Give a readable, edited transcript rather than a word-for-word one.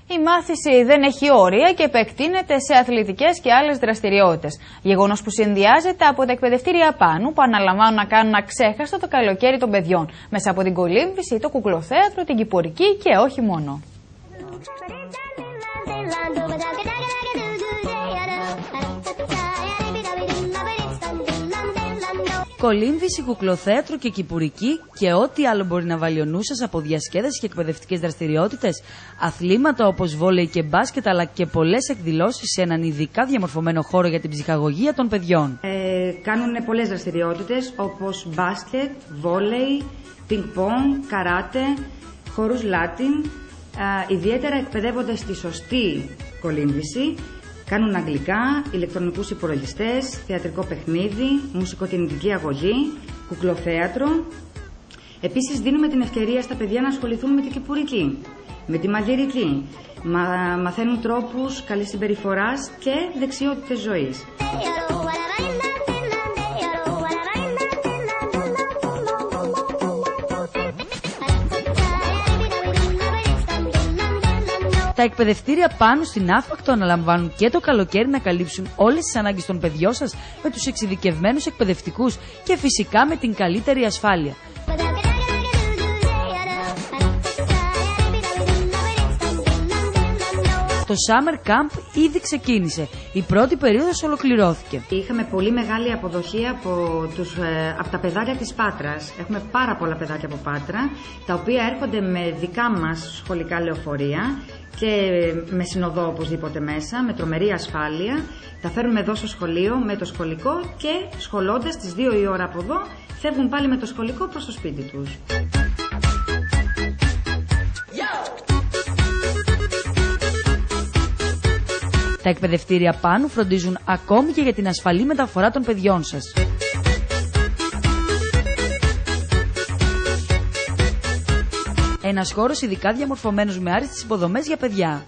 Η μάθηση δεν έχει όρια και επεκτείνεται σε αθλητικές και άλλες δραστηριότητες. Γεγονός που συνδυάζεται από τα εκπαιδευτήρια Πάνου που αναλαμβάνουν να κάνουν αξέχαστο το καλοκαίρι των παιδιών μέσα από την κολύμβηση, το κουκλοθέατρο, την κυπουρική και όχι μόνο. Κολύμβηση, κουκλοθέατρο και κυπουρική και ό,τι άλλο μπορεί να βάλει ο νους σας από διασκέδαση και εκπαιδευτικές δραστηριότητες, αθλήματα όπως βόλεϊ και μπάσκετ, αλλά και πολλές εκδηλώσεις σε έναν ειδικά διαμορφωμένο χώρο για την ψυχαγωγία των παιδιών. Κάνουν πολλές δραστηριότητες όπως μπάσκετ, βόλεϊ, πινκ-πονγκ, καράτε, χορούς Λάτιν. Ιδιαίτερα εκπαιδεύονται στη σωστή κολύμβηση. Κάνουν αγγλικά, ηλεκτρονικούς υπολογιστές, θεατρικό παιχνίδι, μουσικοκινητική αγωγή, κουκλοθέατρο. Επίσης δίνουμε την ευκαιρία στα παιδιά να ασχοληθούν με την κυπουρική, με τη μαγειρική. Μαθαίνουν τρόπους καλής συμπεριφοράς και δεξιότητες ζωής. Τα εκπαιδευτήρια Πάνου στην Άφακτο αναλαμβάνουν και το καλοκαίρι να καλύψουν όλες τις ανάγκες των παιδιών σας με τους εξειδικευμένους εκπαιδευτικούς και φυσικά με την καλύτερη ασφάλεια. Το Summer Camp ήδη ξεκίνησε. Η πρώτη περίοδος ολοκληρώθηκε. Είχαμε πολύ μεγάλη αποδοχή από τα παιδάκια της Πάτρας. Έχουμε πάρα πολλά παιδάκια από Πάτρα, τα οποία έρχονται με δικά μας σχολικά λεωφορεία και με συνοδό οπωσδήποτε μέσα, με τρομερή ασφάλεια. Τα φέρνουμε εδώ στο σχολείο με το σχολικό και σχολώντας τις 2 η ώρα από εδώ φεύγουν πάλι με το σχολικό προς το σπίτι τους. Τα εκπαιδευτήρια Πάνου φροντίζουν ακόμη και για την ασφαλή μεταφορά των παιδιών σας. Ένας χώρος ειδικά διαμορφωμένος με άριστες υποδομές για παιδιά.